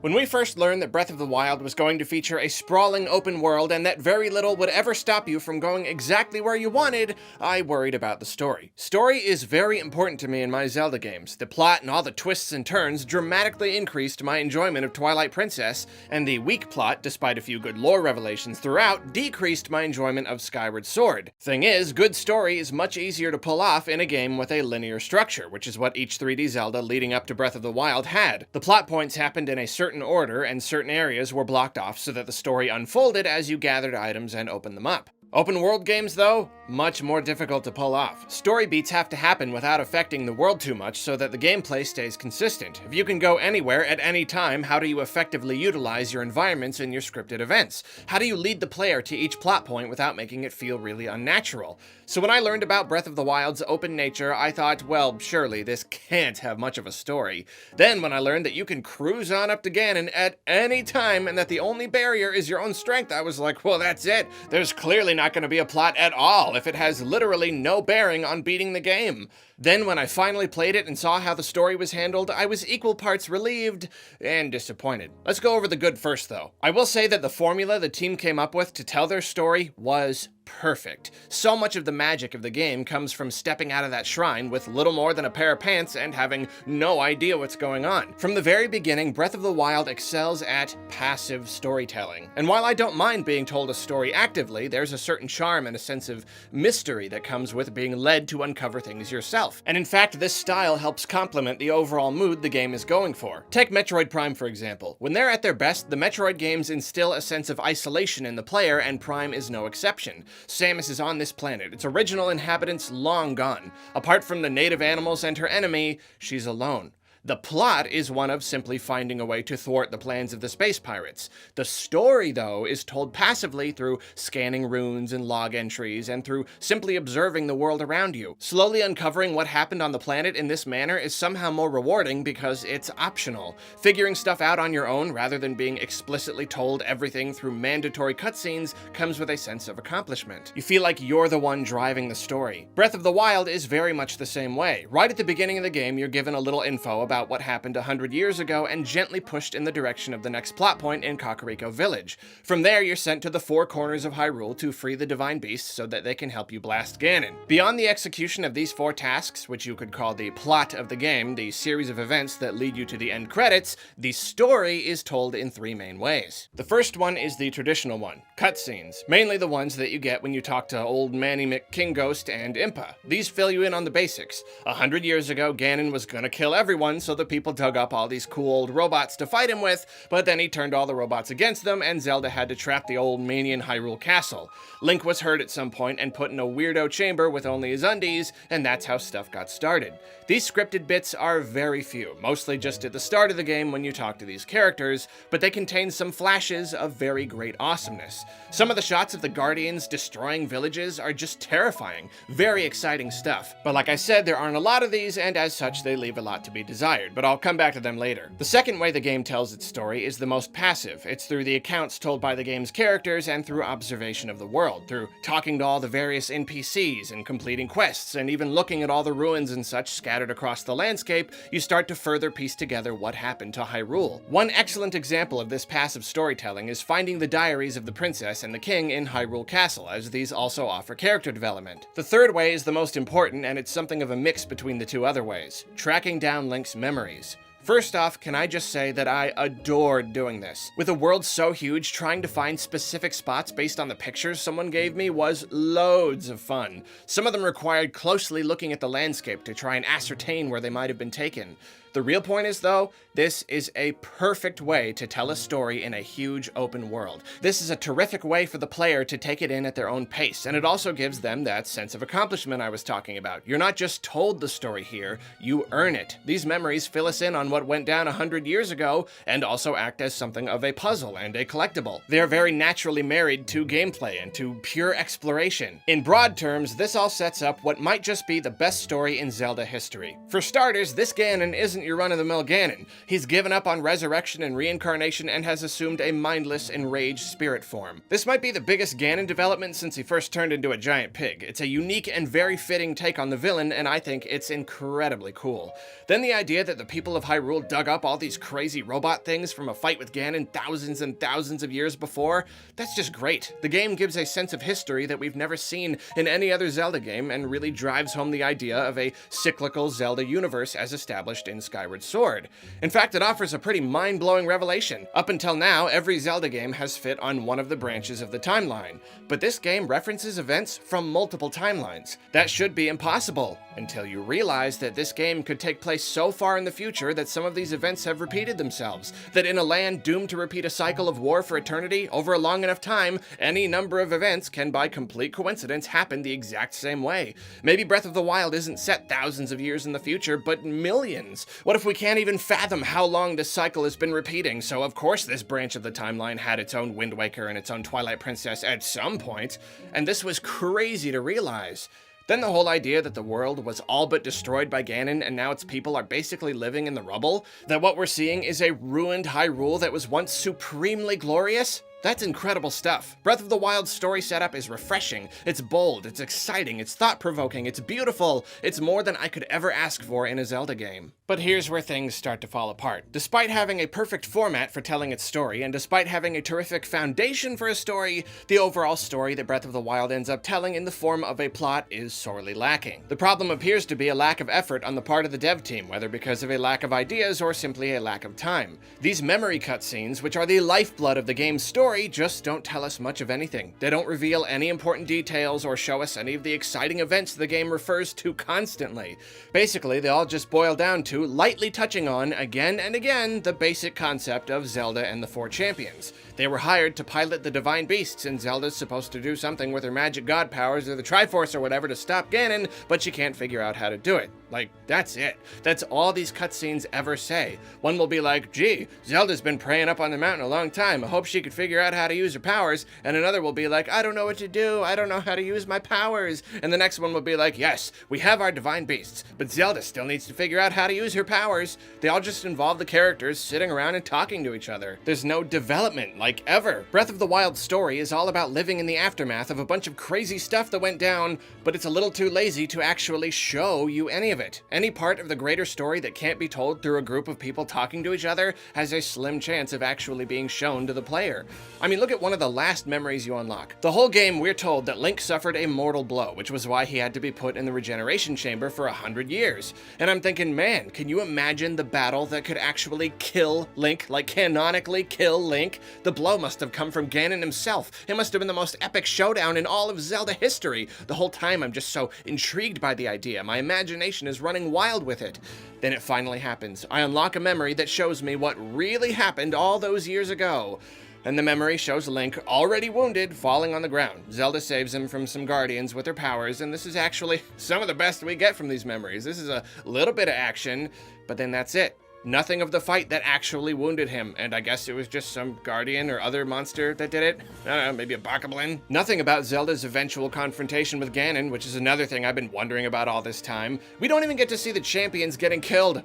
When we first learned that Breath of the Wild was going to feature a sprawling open world and that very little would ever stop you from going exactly where you wanted, I worried about the story. Story is very important to me in my Zelda games. The plot and all the twists and turns dramatically increased my enjoyment of Twilight Princess, and the weak plot, despite a few good lore revelations throughout, decreased my enjoyment of Skyward Sword. Thing is, good story is much easier to pull off in a game with a linear structure, which is what each 3D Zelda leading up to Breath of the Wild had. The plot points happened in a certain order, and certain areas were blocked off so that the story unfolded as you gathered items and opened them up. Open world games, though, much more difficult to pull off. Story beats have to happen without affecting the world too much so that the gameplay stays consistent. If you can go anywhere at any time, how do you effectively utilize your environments in your scripted events? How do you lead the player to each plot point without making it feel really unnatural? So when I learned about Breath of the Wild's open nature, I thought, well, surely this can't have much of a story. Then when I learned that you can cruise on up to Ganon at any time and that the only barrier is your own strength, I was like, well, that's it. There's clearly not going to be a plot at all if it has literally no bearing on beating the game. Then when I finally played it and saw how the story was handled, I was equal parts relieved and disappointed. Let's go over the good first, though. I will say that the formula the team came up with to tell their story was perfect. So much of the magic of the game comes from stepping out of that shrine with little more than a pair of pants and having no idea what's going on. From the very beginning, Breath of the Wild excels at passive storytelling. And while I don't mind being told a story actively, there's a certain charm and a sense of mystery that comes with being led to uncover things yourself. And in fact, this style helps complement the overall mood the game is going for. Take Metroid Prime, for example. When they're at their best, the Metroid games instill a sense of isolation in the player, and Prime is no exception. Samus is on this planet, its original inhabitants long gone. Apart from the native animals and her enemy, she's alone. The plot is one of simply finding a way to thwart the plans of the space pirates. The story, though, is told passively through scanning runes and log entries and through simply observing the world around you. Slowly uncovering what happened on the planet in this manner is somehow more rewarding because it's optional. Figuring stuff out on your own rather than being explicitly told everything through mandatory cutscenes comes with a sense of accomplishment. You feel like you're the one driving the story. Breath of the Wild is very much the same way. Right at the beginning of the game, you're given a little info about what happened 100 years ago and gently pushed in the direction of the next plot point in Kakariko Village. From there, you're sent to the four corners of Hyrule to free the divine beasts so that they can help you blast Ganon. Beyond the execution of these four tasks, which you could call the plot of the game, the series of events that lead you to the end credits, the story is told in three main ways. The first one is the traditional one, cutscenes, mainly the ones that you get when you talk to old Manny McKinghost and Impa. These fill you in on the basics. 100 years ago, Ganon was gonna kill everyone, so the people dug up all these cool old robots to fight him with, but then he turned all the robots against them, and Zelda had to trap the old mania in Hyrule Castle. Link was hurt at some point and put in a weirdo chamber with only his undies, and that's how stuff got started. These scripted bits are very few, mostly just at the start of the game when you talk to these characters, but they contain some flashes of very great awesomeness. Some of the shots of the Guardians destroying villages are just terrifying, very exciting stuff. But like I said, there aren't a lot of these, and as such, they leave a lot to be desired, but I'll come back to them later. The second way the game tells its story is the most passive. It's through the accounts told by the game's characters and through observation of the world, through talking to all the various NPCs and completing quests, and even looking at all the ruins and such scattered across the landscape, you start to further piece together what happened to Hyrule. One excellent example of this passive storytelling is finding the diaries of the princess and the king in Hyrule Castle, as these also offer character development. The third way is the most important, and it's something of a mix between the two other ways, tracking down Link's memories. First off, can I just say that I adored doing this. With a world so huge, trying to find specific spots based on the pictures someone gave me was loads of fun. Some of them required closely looking at the landscape to try and ascertain where they might have been taken. The real point is, though, this is a perfect way to tell a story in a huge open world. This is a terrific way for the player to take it in at their own pace, and it also gives them that sense of accomplishment I was talking about. You're not just told the story here, you earn it. These memories fill us in on what went down 100 years ago, and also act as something of a puzzle and a collectible. They are very naturally married to gameplay and to pure exploration. In broad terms, this all sets up what might just be the best story in Zelda history. For starters, this Ganon isn't your run-of-the-mill Ganon. He's given up on resurrection and reincarnation and has assumed a mindless, enraged spirit form. This might be the biggest Ganon development since he first turned into a giant pig. It's a unique and very fitting take on the villain, and I think it's incredibly cool. Then the idea that the people of Hyrule Hyrule dug up all these crazy robot things from a fight with Ganon thousands and thousands of years before. That's just great. The game gives a sense of history that we've never seen in any other Zelda game and really drives home the idea of a cyclical Zelda universe as established in Skyward Sword. In fact, it offers a pretty mind-blowing revelation. Up until now, every Zelda game has fit on one of the branches of the timeline, but this game references events from multiple timelines. That should be impossible, until you realize that this game could take place so far in the future that some of these events have repeated themselves, that in a land doomed to repeat a cycle of war for eternity over a long enough time, any number of events can by complete coincidence happen the exact same way. Maybe Breath of the Wild isn't set thousands of years in the future, but millions. What if we can't even fathom how long this cycle has been repeating, so of course this branch of the timeline had its own Wind Waker and its own Twilight Princess at some point, and this was crazy to realize. Then the whole idea that the world was all but destroyed by Ganon and now its people are basically living in the rubble, that what we're seeing is a ruined Hyrule that was once supremely glorious? That's incredible stuff. Breath of the Wild's story setup is refreshing, it's bold, it's exciting, it's thought-provoking, it's beautiful, it's more than I could ever ask for in a Zelda game. But here's where things start to fall apart. Despite having a perfect format for telling its story, and despite having a terrific foundation for a story, the overall story that Breath of the Wild ends up telling in the form of a plot is sorely lacking. The problem appears to be a lack of effort on the part of the dev team, whether because of a lack of ideas or simply a lack of time. These memory cutscenes, which are the lifeblood of the game's story, just don't tell us much of anything. They don't reveal any important details or show us any of the exciting events the game refers to constantly. Basically, they all just boil down to lightly touching on, again and again, the basic concept of Zelda and the Four Champions. They were hired to pilot the Divine Beasts, and Zelda's supposed to do something with her magic god powers or the Triforce or whatever to stop Ganon, but she can't figure out how to do it. Like, that's it. That's all these cutscenes ever say. One will be like, gee, Zelda's been praying up on the mountain a long time. I hope she could figure out how to use her powers. And another will be like, I don't know what to do. I don't know how to use my powers. And the next one will be like, yes, we have our Divine Beasts, but Zelda still needs to figure out how to use her powers. They all just involve the characters sitting around and talking to each other. There's no development, like ever. Breath of the Wild's story is all about living in the aftermath of a bunch of crazy stuff that went down, but it's a little too lazy to actually show you any of it. Any part of the greater story that can't be told through a group of people talking to each other has a slim chance of actually being shown to the player. I mean, look at one of the last memories you unlock. The whole game, we're told that Link suffered a mortal blow, which was why he had to be put in the regeneration chamber for 100 years. And I'm thinking, man, can you imagine the battle that could actually kill Link, like canonically kill Link? The blow must have come from Ganon himself. It must have been the most epic showdown in all of Zelda history. The whole time I'm just so intrigued by the idea. My imagination is running wild with it. Then it finally happens. I unlock a memory that shows me what really happened all those years ago. And the memory shows Link, already wounded, falling on the ground. Zelda saves him from some guardians with her powers, and this is actually some of the best we get from these memories. This is a little bit of action, but then that's it. Nothing of the fight that actually wounded him, and I guess it was just some guardian or other monster that did it. I don't know, maybe a bokoblin? Nothing about Zelda's eventual confrontation with Ganon, which is another thing I've been wondering about all this time. We don't even get to see the champions getting killed.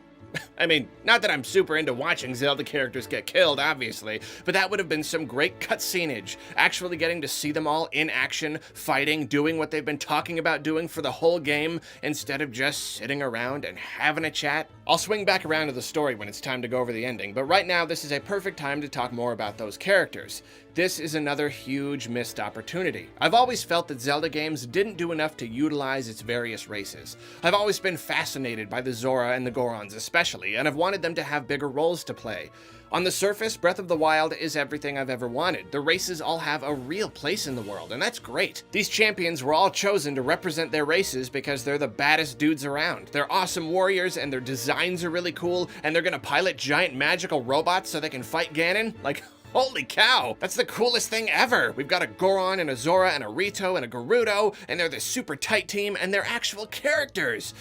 I mean, not that I'm super into watching Zelda characters get killed, obviously, but that would have been some great cutscenage. Actually getting to see them all in action, fighting, doing what they've been talking about doing for the whole game, instead of just sitting around and having a chat. I'll swing back around to the story when it's time to go over the ending, but right now this is a perfect time to talk more about those characters. This is another huge missed opportunity. I've always felt that Zelda games didn't do enough to utilize its various races. I've always been fascinated by the Zora and the Gorons especially, and I've wanted them to have bigger roles to play. On the surface, Breath of the Wild is everything I've ever wanted. The races all have a real place in the world, and that's great. These champions were all chosen to represent their races because they're the baddest dudes around. They're awesome warriors, and their designs are really cool, and they're gonna pilot giant magical robots so they can fight Ganon? Like, holy cow, that's the coolest thing ever. We've got a Goron and a Zora and a Rito and a Gerudo, and they're this super tight team, and they're actual characters.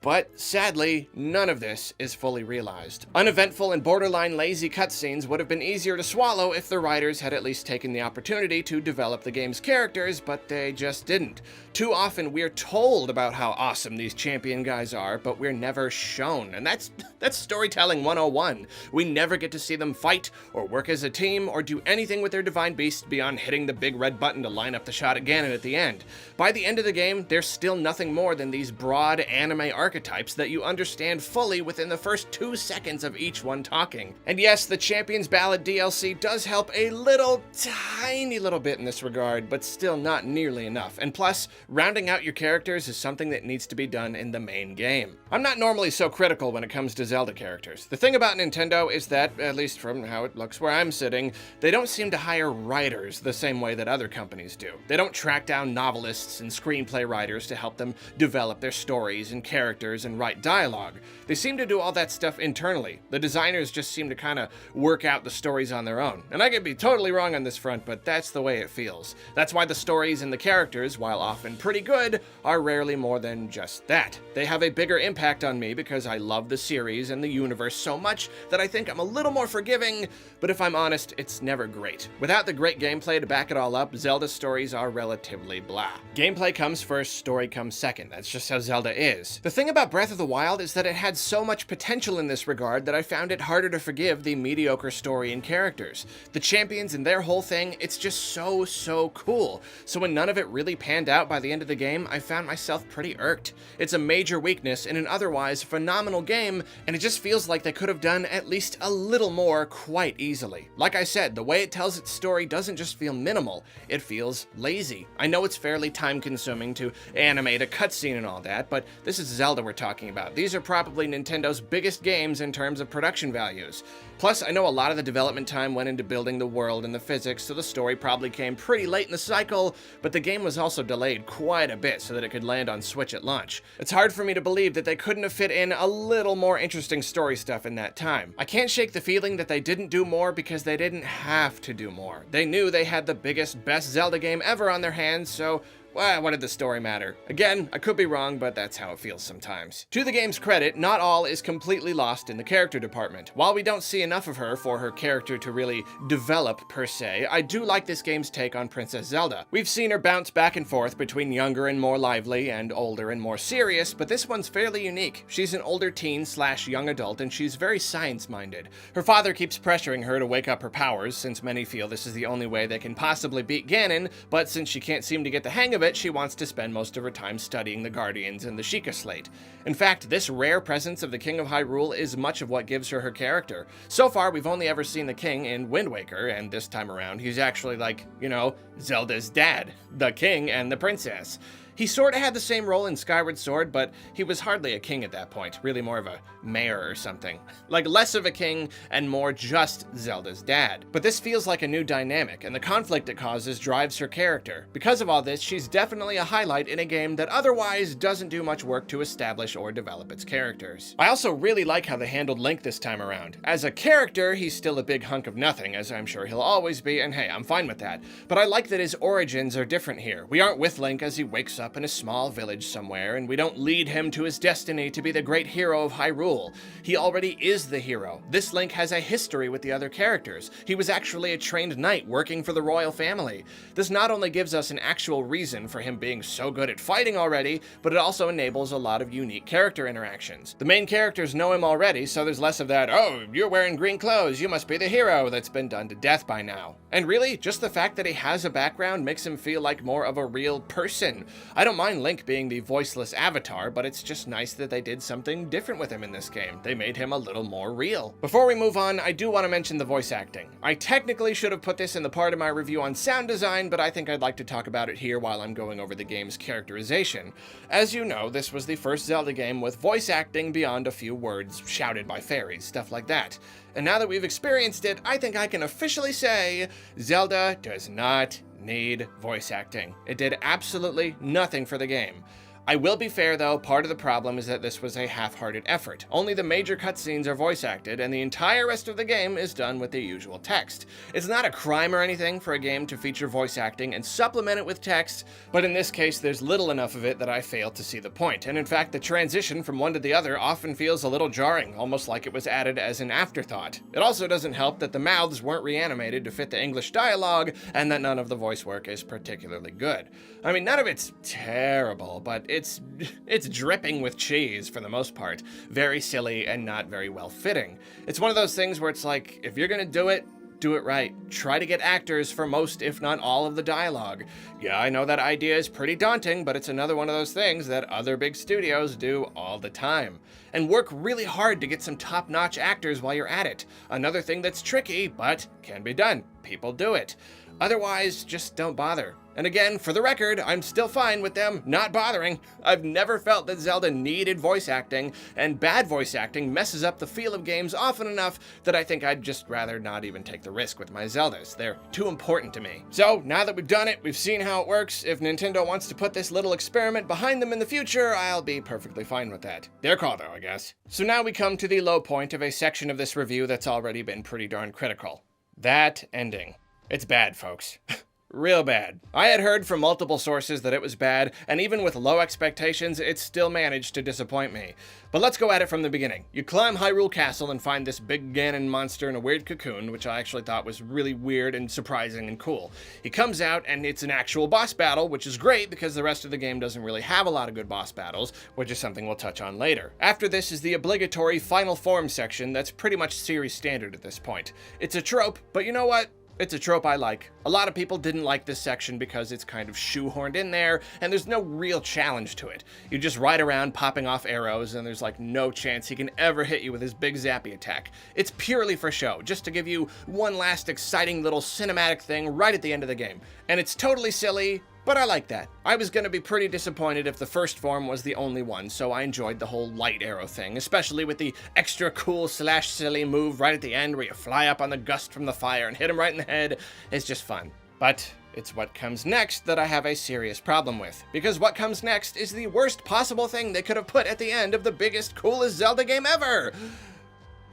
But sadly, none of this is fully realized. Uneventful and borderline lazy cutscenes would have been easier to swallow if the writers had at least taken the opportunity to develop the game's characters, but they just didn't. Too often we're told about how awesome these champion guys are, but we're never shown, and that's storytelling 101. We never get to see them fight, or work as a team, or do anything with their divine beast beyond hitting the big red button to line up the shot at Ganon at the end. By the end of the game, they're still nothing more than these broad anime archetypes archetypes that you understand fully within the first 2 seconds of each one talking. And yes, the Champion's Ballad DLC does help a little, tiny little bit in this regard, but still not nearly enough. And plus, rounding out your characters is something that needs to be done in the main game. I'm not normally so critical when it comes to Zelda characters. The thing about Nintendo is that, at least from how it looks where I'm sitting, they don't seem to hire writers the same way that other companies do. They don't track down novelists and screenplay writers to help them develop their stories and characters and write dialogue. They seem to do all that stuff internally. The designers just seem to kind of work out the stories on their own. And I could be totally wrong on this front, but that's the way it feels. That's why the stories and the characters, while often pretty good, are rarely more than just that. They have a bigger impact on me because I love the series and the universe so much that I think I'm a little more forgiving, but if I'm honest, it's never great. Without the great gameplay to back it all up, Zelda stories are relatively blah. Gameplay comes first, story comes second. That's just how Zelda is. The thing about Breath of the Wild is that it had so much potential in this regard that I found it harder to forgive the mediocre story and characters. The champions and their whole thing, it's just so cool. So when none of it really panned out by the end of the game, I found myself pretty irked. It's a major weakness in an otherwise phenomenal game, and it just feels like they could have done at least a little more quite easily. Like I said, the way it tells its story doesn't just feel minimal, it feels lazy. I know it's fairly time-consuming to animate a cutscene and all that, but this is Zelda we're talking about. These are probably Nintendo's biggest games in terms of production values. Plus, I know a lot of the development time went into building the world and the physics, so the story probably came pretty late in the cycle, but the game was also delayed quite a bit so that it could land on Switch at launch. It's hard for me to believe that they couldn't have fit in a little more interesting story stuff in that time. I can't shake the feeling that they didn't do more because they didn't have to do more. They knew they had the biggest, best Zelda game ever on their hands, so well, what did the story matter? Again, I could be wrong, but that's how it feels sometimes. To the game's credit, not all is completely lost in the character department. While we don't see enough of her for her character to really develop per se, I do like this game's take on Princess Zelda. We've seen her bounce back and forth between younger and more lively and older and more serious, but this one's fairly unique. She's an older teen / young adult, and she's very science-minded. Her father keeps pressuring her to wake up her powers, since many feel this is the only way they can possibly beat Ganon, but since she can't seem to get the hang of it, she wants to spend most of her time studying the Guardians and the Sheikah Slate. In fact, this rare presence of the King of Hyrule is much of what gives her her character. So far, we've only ever seen the king in Wind Waker, and this time around, he's actually like, you know, Zelda's dad, the king and the princess. He sort of had the same role in Skyward Sword, but he was hardly a king at that point, really more of a mayor or something. Like less of a king and more just Zelda's dad. But this feels like a new dynamic, and the conflict it causes drives her character. Because of all this, she's definitely a highlight in a game that otherwise doesn't do much work to establish or develop its characters. I also really like how they handled Link this time around. As a character, he's still a big hunk of nothing, as I'm sure he'll always be, and hey, I'm fine with that. But I like that his origins are different here. We aren't with Link as he wakes up in a small village somewhere, and we don't lead him to his destiny to be the great hero of Hyrule. He already is the hero. This Link has a history with the other characters. He was actually a trained knight working for the royal family. This not only gives us an actual reason for him being so good at fighting already, but it also enables a lot of unique character interactions. The main characters know him already, so there's less of that, oh, you're wearing green clothes, you must be the hero, that's been done to death by now. And really, just the fact that he has a background makes him feel like more of a real person. I don't mind Link being the voiceless avatar, but it's just nice that they did something different with him in this game. They made him a little more real. Before we move on, I do want to mention the voice acting. I technically should have put this in the part of my review on sound design, but I think I'd like to talk about it here while I'm going over the game's characterization. As you know, this was the first Zelda game with voice acting beyond a few words shouted by fairies, stuff like that. And now that we've experienced it, I think I can officially say Zelda does not need voice acting. It did absolutely nothing for the game. I will be fair though, part of the problem is that this was a half-hearted effort. Only the major cutscenes are voice acted, and the entire rest of the game is done with the usual text. It's not a crime or anything for a game to feature voice acting and supplement it with text, but in this case there's little enough of it that I fail to see the point, and in fact the transition from one to the other often feels a little jarring, almost like it was added as an afterthought. It also doesn't help that the mouths weren't reanimated to fit the English dialogue, and that none of the voice work is particularly good. I mean, none of it's terrible, but it's dripping with cheese for the most part. Very silly and not very well fitting. It's one of those things where it's like, if you're gonna do it, do it right. Try to get actors for most, if not all, of the dialogue. Yeah, I know that idea is pretty daunting, but it's another one of those things that other big studios do all the time. And work really hard to get some top-notch actors while you're at it. Another thing that's tricky, but can be done. People do it. Otherwise, just don't bother. And again, for the record, I'm still fine with them not bothering. I've never felt that Zelda needed voice acting, and bad voice acting messes up the feel of games often enough that I think I'd just rather not even take the risk with my Zeldas. They're too important to me. So, now that we've done it, we've seen how it works. If Nintendo wants to put this little experiment behind them in the future, I'll be perfectly fine with that. Their call though, I guess. So now we come to the low point of a section of this review that's already been pretty darn critical. That ending. It's bad, folks. Real bad. I had heard from multiple sources that it was bad, and even with low expectations, it still managed to disappoint me. But let's go at it from the beginning. You climb Hyrule Castle and find this big Ganon monster in a weird cocoon, which I actually thought was really weird and surprising and cool. He comes out, and it's an actual boss battle, which is great because the rest of the game doesn't really have a lot of good boss battles, which is something we'll touch on later. After this is the obligatory final form section that's pretty much series standard at this point. It's a trope, but you know what? It's a trope I like. A lot of people didn't like this section because it's kind of shoehorned in there, and there's no real challenge to it. You just ride around popping off arrows, and there's like no chance he can ever hit you with his big zappy attack. It's purely for show, just to give you one last exciting little cinematic thing right at the end of the game. And it's totally silly, but I like that. I was gonna be pretty disappointed if the first form was the only one, so I enjoyed the whole light arrow thing, especially with the extra cool slash silly move right at the end where you fly up on the gust from the fire and hit him right in the head. It's just fun. But it's what comes next that I have a serious problem with, because what comes next is the worst possible thing they could have put at the end of the biggest, coolest Zelda game ever.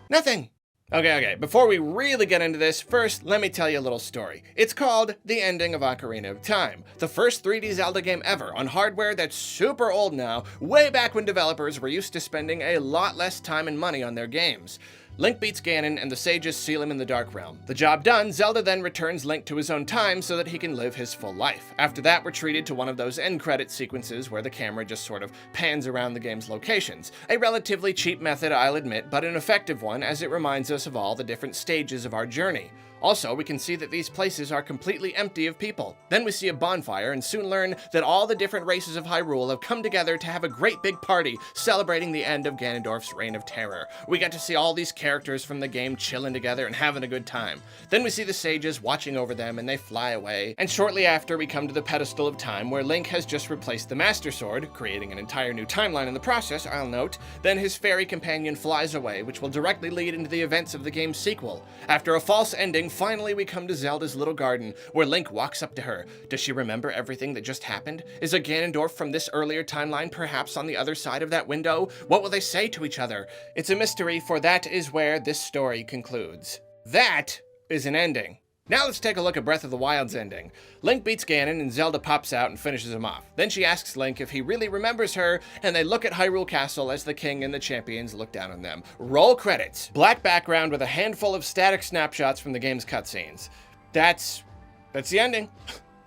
Nothing. Okay, before we really get into this, first, let me tell you a little story. It's called The Ending of Ocarina of Time, the first 3D Zelda game ever on hardware that's super old now, way back when developers were used to spending a lot less time and money on their games. Link beats Ganon, and the sages seal him in the Dark Realm. The job done, Zelda then returns Link to his own time so that he can live his full life. After that, we're treated to one of those end credit sequences where the camera just sort of pans around the game's locations. A relatively cheap method, I'll admit, but an effective one as it reminds us of all the different stages of our journey. Also, we can see that these places are completely empty of people. Then we see a bonfire and soon learn that all the different races of Hyrule have come together to have a great big party celebrating the end of Ganondorf's reign of terror. We get to see all these characters from the game chilling together and having a good time. Then we see the sages watching over them and they fly away. And shortly after, we come to the pedestal of time where Link has just replaced the Master Sword, creating an entire new timeline in the process, I'll note. Then his fairy companion flies away, which will directly lead into the events of the game's sequel. After a false ending, finally we come to Zelda's little garden, where Link walks up to her. Does she remember everything that just happened? Is a Ganondorf from this earlier timeline perhaps on the other side of that window? What will they say to each other? It's a mystery, for that is where this story concludes. That is an ending. Now let's take a look at Breath of the Wild's ending. Link beats Ganon and Zelda pops out and finishes him off. Then she asks Link if he really remembers her, and they look at Hyrule Castle as the king and the champions look down on them. Roll credits. Black background with a handful of static snapshots from the game's cutscenes. That's the ending.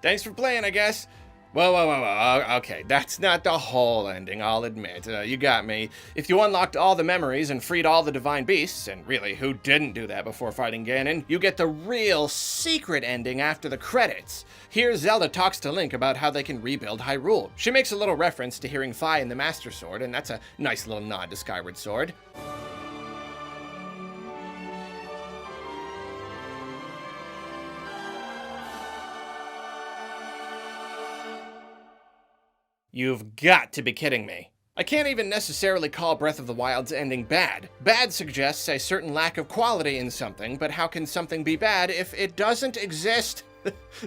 Thanks for playing, I guess. Whoa, okay, that's not the whole ending, I'll admit. You got me. If you unlocked all the memories and freed all the divine beasts, and really, who didn't do that before fighting Ganon, you get the real secret ending after the credits. Here, Zelda talks to Link about how they can rebuild Hyrule. She makes a little reference to hearing Fi in the Master Sword, and that's a nice little nod to Skyward Sword. You've got to be kidding me. I can't even necessarily call Breath of the Wild's ending bad. Bad suggests a certain lack of quality in something, but how can something be bad if it doesn't exist?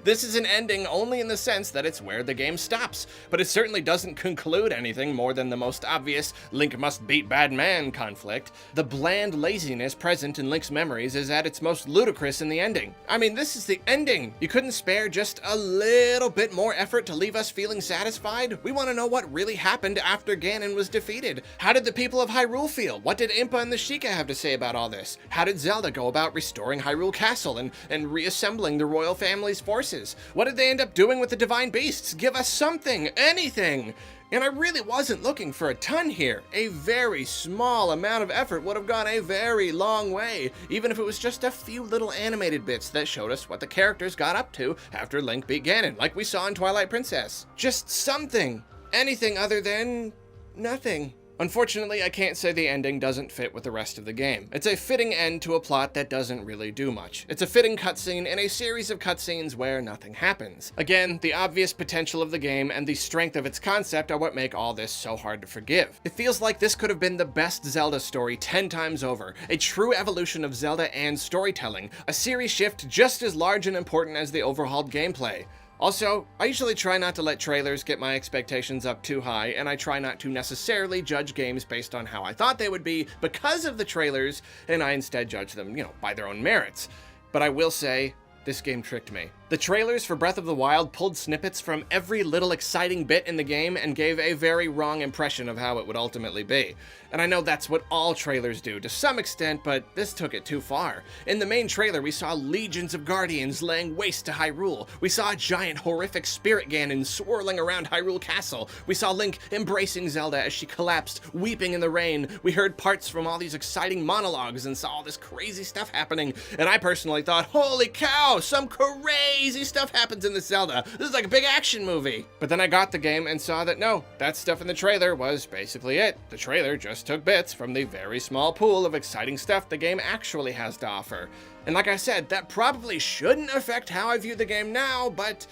This is an ending only in the sense that it's where the game stops, but it certainly doesn't conclude anything more than the most obvious Link must beat bad man conflict. The bland laziness present in Link's memories is at its most ludicrous in the ending. I mean, this is the ending. You couldn't spare just a little bit more effort to leave us feeling satisfied? We want to know what really happened after Ganon was defeated. How did the people of Hyrule feel? What did Impa and the Sheikah have to say about all this? How did Zelda go about restoring Hyrule Castle and reassembling the royal family's forces? What did they end up doing with the divine beasts? Give us something, anything. And I really wasn't looking for a ton here. A very small amount of effort would have gone a very long way, even if it was just a few little animated bits that showed us what the characters got up to after Link beat Ganon, like we saw in Twilight Princess. Just something. Anything other than nothing. Unfortunately, I can't say the ending doesn't fit with the rest of the game. It's a fitting end to a plot that doesn't really do much. It's a fitting cutscene in a series of cutscenes where nothing happens. Again, the obvious potential of the game and the strength of its concept are what make all this so hard to forgive. It feels like this could have been the best Zelda story 10 times over, a true evolution of Zelda and storytelling, a series shift just as large and important as the overhauled gameplay. Also, I usually try not to let trailers get my expectations up too high, and I try not to necessarily judge games based on how I thought they would be because of the trailers, and I instead judge them, by their own merits. But I will say, this game tricked me. The trailers for Breath of the Wild pulled snippets from every little exciting bit in the game and gave a very wrong impression of how it would ultimately be. And I know that's what all trailers do to some extent, but this took it too far. In the main trailer, we saw legions of Guardians laying waste to Hyrule. We saw a giant, horrific spirit Ganon swirling around Hyrule Castle. We saw Link embracing Zelda as she collapsed, weeping in the rain. We heard parts from all these exciting monologues and saw all this crazy stuff happening. And I personally thought, holy cow, some crazy stuff happens in this Zelda. This is like a big action movie. But then I got the game and saw that no, that stuff in the trailer was basically it. The trailer just took bits from the very small pool of exciting stuff the game actually has to offer. And like I said, that probably shouldn't affect how I view the game now, but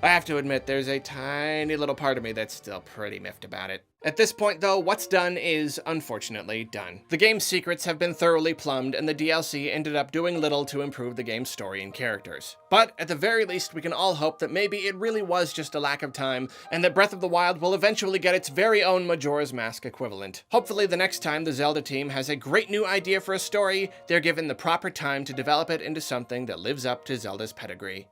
I have to admit there's a tiny little part of me that's still pretty miffed about it. At this point though, what's done is unfortunately done. The game's secrets have been thoroughly plumbed and the DLC ended up doing little to improve the game's story and characters. But at the very least, we can all hope that maybe it really was just a lack of time and that Breath of the Wild will eventually get its very own Majora's Mask equivalent. Hopefully the next time the Zelda team has a great new idea for a story, they're given the proper time to develop it into something that lives up to Zelda's pedigree.